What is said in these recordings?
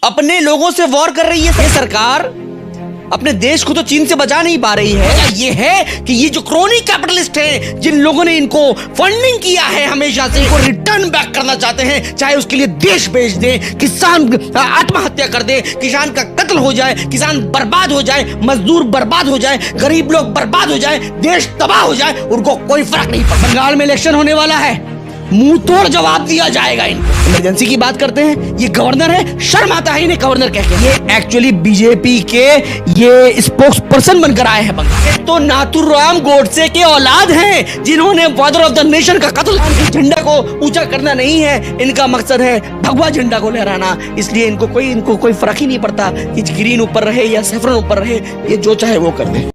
अपने लोगों से वॉर कर रही है ये सरकार। अपने देश को तो चीन से बचा नहीं पा रही है। ये है कि ये जो क्रोनी कैपिटलिस्ट हैं, जिन लोगों ने इनको फंडिंग किया है हमेशा से, इनको रिटर्न बैक करना चाहते हैं, चाहे उसके लिए देश बेच दे, किसान आत्महत्या कर दे, किसान का कत्ल हो जाए, किसान बर्बाद हो जाए, मजदूर बर्बाद हो जाए, गरीब लोग बर्बाद हो जाए, देश तबाह हो जाए, उनको कोई फर्क नहीं पड़ता। बंगाल में इलेक्शन होने वाला है, मुंह तोड़ जवाब दिया जाएगा इनको। इमरजेंसी की बात करते हैं, ये गवर्नर है, शर्म आता है इन्हें गवर्नर कह के। ये एक्चुअली बीजेपी के ये स्पोक्स पर्सन बनकर आए हैं बंगाल। तो नाथुराम गोडसे के औलाद हैं, जिन्होंने फादर ऑफ द नेशन का कत्ल। झंडा को ऊंचा करना नहीं है इनका मकसद, है भगवा झंडा को लहराना। इसलिए इनको कोई फर्क ही नहीं पड़ता कि ग्रीन ऊपर रहे या सैफरन ऊपर रहे, ये जो चाहे वो कर दे।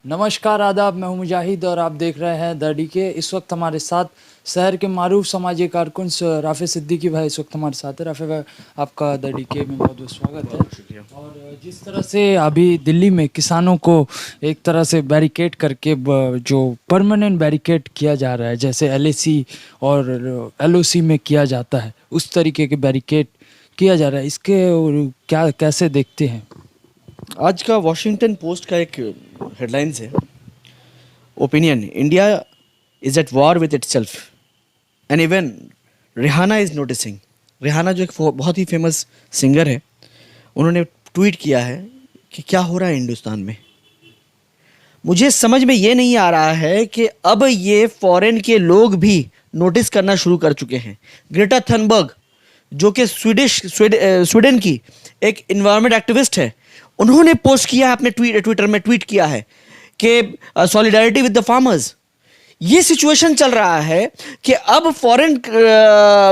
नमस्कार, आदाब। मैं हूं मुजाहिद और आप देख रहे हैं द डीके। इस वक्त हमारे साथ शहर के मारूफ समाजी कारकुन राफे सिद्दीकी भाई इस वक्त हमारे साथ है। राफे भाई, आपका द डीके में बहुत बहुत स्वागत है। और जिस तरह से अभी दिल्ली में किसानों को एक तरह से बैरिकेड करके जो परमानेंट बैरिकेड किया जा रहा है, जैसे LAC और LOC में किया जाता है, उस तरीके के बैरिकेड किया जा रहा है, इसके क्या कैसे देखते हैं? आज का वॉशिंगटन पोस्ट का एक हेडलाइंस है, opinion, India is at war with itself and even Rihanna is noticing. Rihanna जो एक बहुत ही फेमस सिंगर है, उन्होंने ट्वीट किया है कि क्या हो रहा है हिंदुस्तान में। मुझे समझ में ये नहीं आ रहा है कि अब ये फॉरेन के लोग भी नोटिस करना शुरू कर चुके हैं। ग्रेटा थनबर्ग, जो कि स्वीडन की एक इन्वायरमेंट एक्टिविस्ट है, उन्होंने पोस्ट किया है अपने ट्विटर में, ट्वीट किया है कि सॉलिडारिटी विद द फार्मर्स। ये सिचुएशन चल रहा है कि अब फॉरेन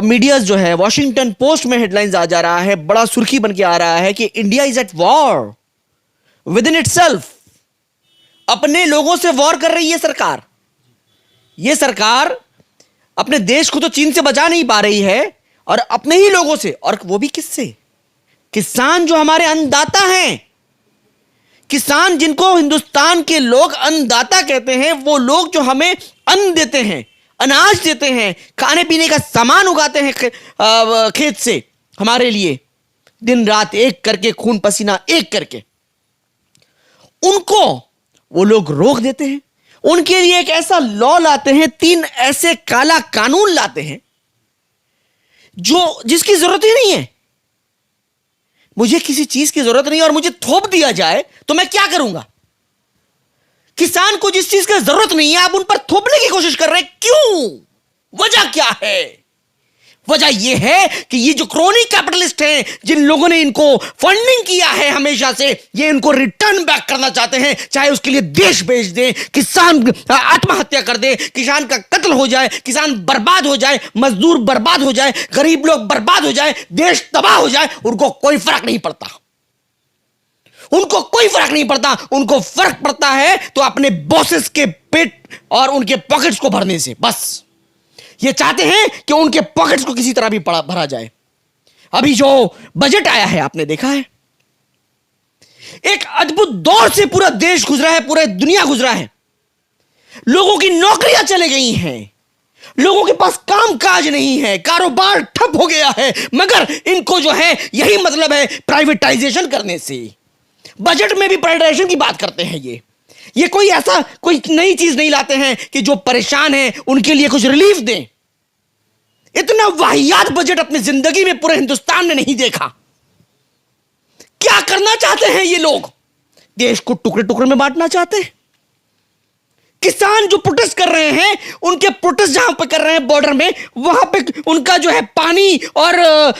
मीडियाज जो है, वॉशिंगटन पोस्ट में हेडलाइंस आ जा रहा है, बड़ा सुर्खी बन के आ रहा है कि India is at war with in itself. अपने लोगों से वॉर कर रही है सरकार। ये सरकार अपने देश को तो चीन से बचा नहीं पा रही है, और अपने ही लोगों से, और वो भी किससे? किसान जो हमारे अन्नदाता हैं, किसान जिनको हिंदुस्तान के लोग अन्नदाता कहते हैं, वो लोग जो हमें अन्न देते हैं, अनाज देते हैं, खाने पीने का सामान उगाते हैं खेत से हमारे लिए, दिन रात एक करके, खून पसीना एक करके, उनको वो लोग रोक देते हैं। उनके लिए एक ऐसा लॉ लाते हैं, 3 ऐसे काला कानून लाते हैं जिसकी जरूरत ही नहीं है। मुझे किसी चीज की जरूरत नहीं और मुझे थोप दिया जाए तो मैं क्या करूंगा? किसान को जिस चीज की जरूरत नहीं है, आप उन पर थोपने की कोशिश कर रहे हैं। क्यों? वजह क्या है? वजह यह है कि ये जो क्रोनी कैपिटलिस्ट हैं, जिन लोगों ने इनको फंडिंग किया है हमेशा से, ये इनको रिटर्न बैक करना चाहते हैं, चाहे उसके लिए देश बेच दे, किसान आत्महत्या कर दे, किसान का कत्ल हो जाए, किसान बर्बाद हो जाए, मजदूर बर्बाद हो जाए, गरीब लोग बर्बाद हो जाए, देश तबाह हो जाए, उनको कोई फर्क नहीं पड़ता। उनको कोई फर्क नहीं पड़ता। उनको फर्क पड़ता है तो अपने बॉसेस के पेट और उनके पॉकेट्स को भरने से। बस ये चाहते हैं कि उनके पॉकेट्स को किसी तरह भी भरा जाए। अभी जो बजट आया है, आपने देखा है, एक अद्भुत दौर से पूरा देश गुजरा है, पूरा दुनिया गुजरा है। लोगों की नौकरियां चले गई हैं, लोगों के पास काम काज नहीं है, कारोबार ठप हो गया है, मगर इनको जो है यही मतलब है प्राइवेटाइजेशन करने से। बजट में भी प्राइवेटाइजेशन की बात करते हैं। ये कोई नई चीज नहीं लाते हैं कि जो परेशान हैं उनके लिए कुछ रिलीफ दें। इतना वाहियात बजट अपनी जिंदगी में पूरे हिंदुस्तान ने नहीं देखा। क्या करना चाहते हैं ये लोग? देश को टुकड़े टुकड़े में बांटना चाहते हैं। किसान जो प्रोटेस्ट कर रहे हैं, उनके प्रोटेस्ट जहां पे कर रहे हैं बॉर्डर में, वहां पे उनका जो है पानी और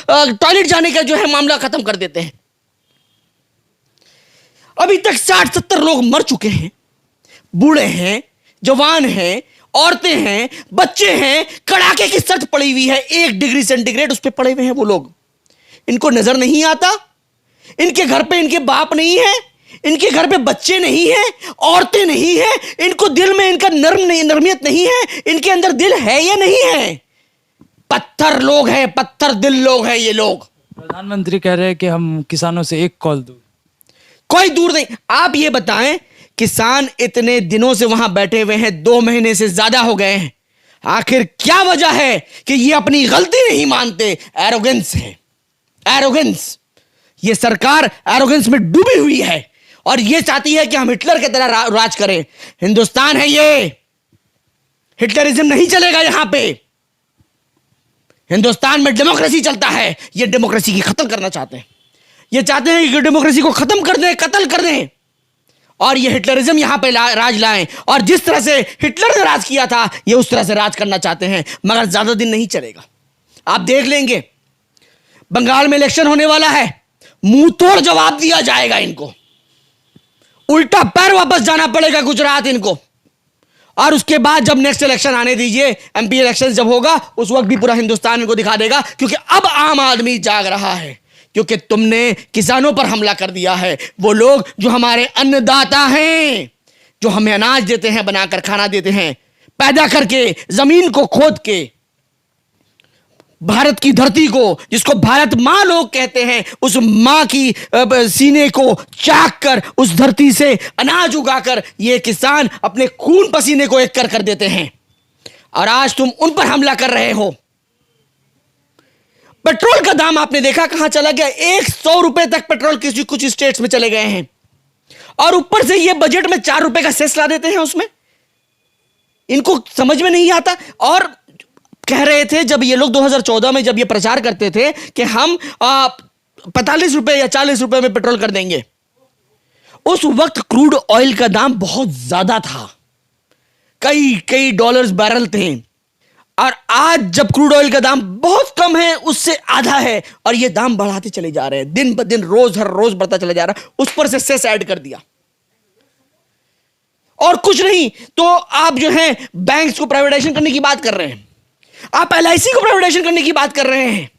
टॉयलेट जाने का जो है मामला खत्म कर देते हैं। अभी तक 60-70 लोग मर चुके हैं। बूढ़े हैं, जवान हैं, औरतें हैं, बच्चे हैं, कड़ाके की सर्द पड़ी हुई है, 1 डिग्री सेंटीग्रेड उस पर पड़े हुए हैं वो लोग। इनको नजर नहीं आता। इनके घर पे इनके बाप नहीं है, इनके घर पे बच्चे नहीं हैं, औरतें नहीं हैं, इनको दिल में इनका नरमियत नहीं है, इनके अंदर दिल है या नहीं है? पत्थर लोग हैं, पत्थर दिल लोग हैं ये लोग। प्रधानमंत्री कह रहे हैं कि हम किसानों से एक कॉल दूर। कोई दूर नहीं। आप ये बताएं किसान इतने दिनों से वहां बैठे हुए हैं, 2 महीने से ज्यादा हो गए हैं। आखिर क्या वजह है कि ये अपनी गलती नहीं मानते? एरोगेंस है, एरोगेंस। ये सरकार एरोगेंस में डूबी हुई है और ये चाहती है कि हम हिटलर की तरह राज करें। हिंदुस्तान है ये, हिटलरिज्म नहीं चलेगा यहां पे। हिंदुस्तान में डेमोक्रेसी चलता है, ये डेमोक्रेसी की खत्म करना चाहते हैं। ये चाहते हैं कि डेमोक्रेसी को खत्म कर दें, कत्ल कर दें और ये हिटलरिज्म यहां पे राज लाएं। और जिस तरह से हिटलर ने राज किया था, ये उस तरह से राज करना चाहते हैं, मगर ज्यादा दिन नहीं चलेगा। आप देख लेंगे, बंगाल में इलेक्शन होने वाला है, मुंह तोड़ जवाब दिया जाएगा इनको, उल्टा पैर वापस जाना पड़ेगा गुजरात इनको। और उसके बाद जब नेक्स्ट इलेक्शन आने दीजिए, एमपी इलेक्शन जब होगा, उस वक्त भी पूरा हिंदुस्तान इनको दिखा देगा, क्योंकि अब आम आदमी जाग रहा है। क्योंकि तुमने किसानों पर हमला कर दिया है, वो लोग जो हमारे अन्नदाता हैं, जो हमें अनाज देते हैं, बनाकर खाना देते हैं, पैदा करके, जमीन को खोद के, भारत की धरती को, जिसको भारत मां लोग कहते हैं, उस मां की सीने को चाक कर उस धरती से अनाज उगाकर ये किसान अपने खून पसीने को एक कर देते हैं। और आज तुम उन पर हमला कर रहे हो। पेट्रोल का दाम आपने देखा कहां चला गया? 100 रुपए तक पेट्रोल कुछ स्टेट्स में चले गए हैं। और ऊपर से ये बजट में 4 रुपए का सेस ला देते हैं उसमें। इनको समझ में नहीं आता। और कह रहे थे जब ये लोग 2014 में जब ये प्रचार करते थे कि हम 45 रुपए या 40 रुपए में पेट्रोल कर देंगे, उस वक्त क्रूड ऑयल का दाम बहुत ज्यादा था, कई डॉलर्स बैरल थे। और आज जब क्रूड ऑयल का दाम बहुत कम है, उससे आधा है, और ये दाम बढ़ाते चले जा रहे हैं, दिन ब दिन रोज हर रोज बढ़ता चला जा रहा है। उस पर से सेस ऐड कर दिया। और कुछ नहीं तो आप जो है बैंक्स को प्राइवेटाइजेशन करने की बात कर रहे हैं, आप एलआईसी को प्राइवेटाइजेशन करने की बात कर रहे हैं,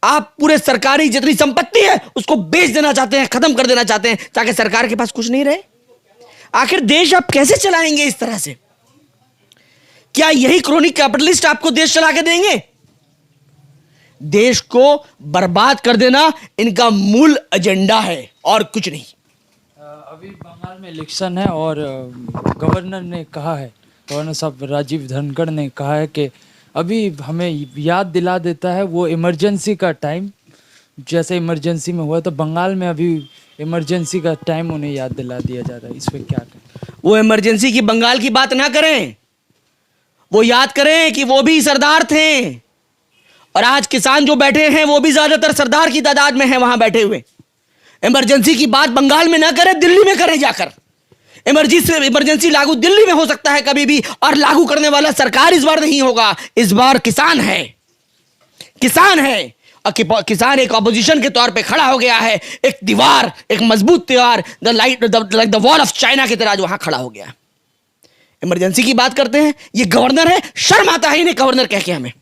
आप पूरे सरकारी जितनी संपत्ति है उसको बेच देना चाहते हैं, खत्म कर देना चाहते हैं, ताकि सरकार के पास कुछ नहीं रहे। आखिर देश आप कैसे चलाएंगे इस तरह से? क्या यही क्रोनिक कैपिटलिस्ट आपको देश चला के देंगे? देश को बर्बाद कर देना इनका मूल एजेंडा है और कुछ नहीं। अभी बंगाल में इलेक्शन है और गवर्नर ने कहा है, गवर्नर साहब राजीव धनखड़ ने कहा है कि अभी हमें याद दिला देता है वो इमरजेंसी का टाइम, जैसे इमरजेंसी में हुआ तो बंगाल में अभी इमरजेंसी का टाइम उन्हें याद दिला दिया जा रहा है। इस पर क्या करें? वो इमरजेंसी की बंगाल की बात ना करें, वो याद करें कि वो भी सरदार थे। और आज किसान जो बैठे हैं वो भी ज्यादातर सरदार की तादाद में है वहां बैठे हुए। इमरजेंसी की बात बंगाल में ना करें, दिल्ली में करें जाकर। इमरजेंसी लागू दिल्ली में हो सकता है कभी भी, और लागू करने वाला सरकार इस बार नहीं होगा, इस बार किसान है। किसान है और किसान एक ऑपोजिशन के तौर पे खड़ा हो गया है, एक दीवार, एक मजबूत दीवार, like the wall of China की तरह जो वहां खड़ा हो गया। इमरजेंसी की बात करते हैं, ये गवर्नर है, शर्म आता है इन्हें गवर्नर कह के हमें।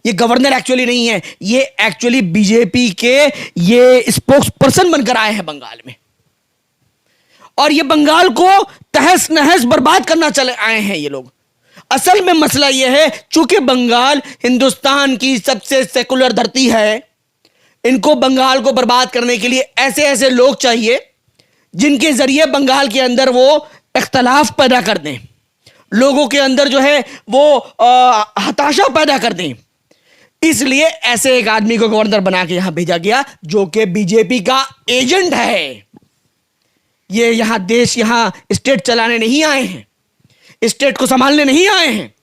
ये गवर्नर एक्चुअली नहीं है, ये एक्चुअली बीजेपी के ये स्पोक्स पर्सन बनकर आए हैं बंगाल में, और ये बंगाल को तहस नहस बर्बाद करना चले आए हैं ये लोग। असल में मसला ये है, चूंकि बंगाल हिंदुस्तान की सबसे सेकुलर धरती है, इनको बंगाल को बर्बाद करने के लिए ऐसे ऐसे लोग चाहिए जिनके जरिए बंगाल के अंदर वो इख्तलाफ पैदा कर दें, लोगों के अंदर जो है वो हताशा पैदा कर दें। इसलिए ऐसे एक आदमी को गवर्नर बना के यहां भेजा गया जो कि बीजेपी का एजेंट है। ये यहां देश, यहां स्टेट चलाने नहीं आए हैं, स्टेट को संभालने नहीं आए हैं।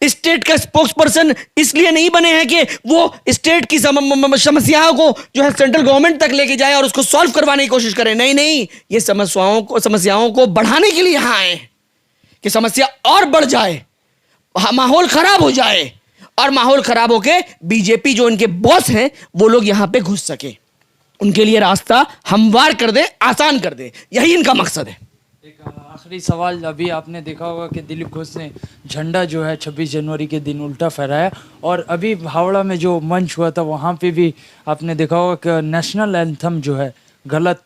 स्टेट का स्पोक्स पर्सन इसलिए नहीं बने हैं कि वो स्टेट की समस्याओं को जो है सेंट्रल गवर्नमेंट तक लेके जाए और उसको सॉल्व करवाने की कोशिश करें। नहीं, ये समस्याओं को बढ़ाने के लिए यहां आए हैं कि समस्या और बढ़ जाए, माहौल खराब हो जाए, और माहौल खराब होके बीजेपी जो इनके बॉस हैं वो लोग यहां पे घुस सके, उनके लिए रास्ता हमवार कर दे, आसान कर दे। यही इनका मकसद है। एक आखिरी सवाल, अभी आपने देखा होगा कि दिलीप घोष ने झंडा जो है 26 जनवरी के दिन उल्टा फहराया, और अभी हावड़ा में जो मंच हुआ था वहाँ पे भी आपने देखा होगा कि नेशनल एंथम जो है गलत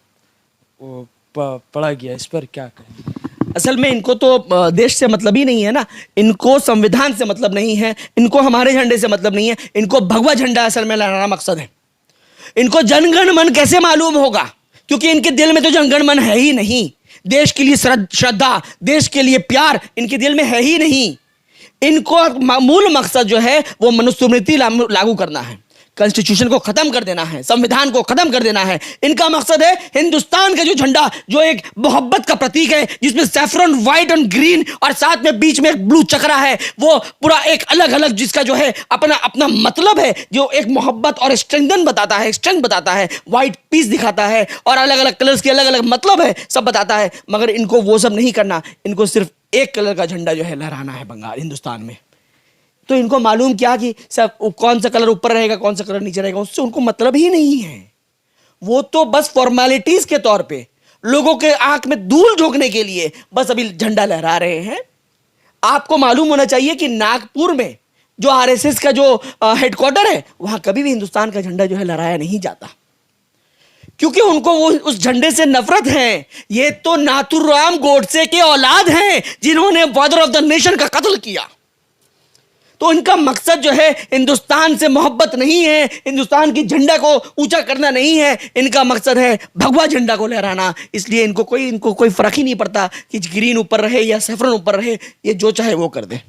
पढ़ा गया। इस पर क्या कहें? असल में इनको तो देश से मतलब ही नहीं है ना, इनको संविधान से मतलब नहीं है, इनको हमारे झंडे से मतलब नहीं है, इनको भगवा झंडा असल में लहराना मकसद है। इनको जनगण मन कैसे मालूम होगा? क्योंकि इनके दिल में तो जनगण मन है ही नहीं। देश के लिए श्रद्धा, देश के लिए प्यार इनके दिल में है ही नहीं। इनको मूल मकसद जो है वो मनुस्मृति लागू करना है, कॉन्स्टिट्यूशन को खत्म कर देना है, संविधान को खत्म कर देना है। इनका मकसद है हिंदुस्तान का जो झंडा, जो एक मोहब्बत का प्रतीक है, जिसमें सैफरन व्हाइट और ग्रीन और साथ में बीच में एक ब्लू चक्रा है, वो पूरा एक अलग अलग जिसका जो है अपना अपना मतलब है, जो एक मोहब्बत और स्ट्रेंथ बताता है, स्ट्रेंथ बताता है, व्हाइट पीस दिखाता है और अलग अलग कलर्स के अलग अलग मतलब है, सब बताता है। मगर इनको वो सब नहीं करना, इनको सिर्फ एक कलर का झंडा जो है लहराना है बंगाल हिंदुस्तान में। तो इनको मालूम क्या कि सब कौन सा कलर ऊपर रहेगा कौन सा कलर नीचे रहेगा, उससे उनको मतलब ही नहीं है। वो तो बस फॉर्मेलिटीज के तौर पे लोगों के आंख में धूल झोंकने के लिए बस अभी झंडा लहरा रहे हैं। आपको मालूम होना चाहिए कि नागपुर में जो आरएसएस का जो हेडक्वार्टर है, वहां कभी भी हिंदुस्तान का झंडा जो है लहराया नहीं जाता, क्योंकि उनको वो उस झंडे से नफरत है। ये तो नाथुराम गोडसे के औलाद हैं जिन्होंने फादर ऑफ द नेशन का कत्ल किया। तो इनका मकसद जो है हिंदुस्तान से मोहब्बत नहीं है, हिंदुस्तान की झंडा को ऊंचा करना नहीं है, इनका मकसद है भगवा झंडा को लहराना। इसलिए इनको कोई फर्क ही नहीं पड़ता कि ग्रीन ऊपर रहे या सैफरन ऊपर रहे, ये जो चाहे वो कर दे।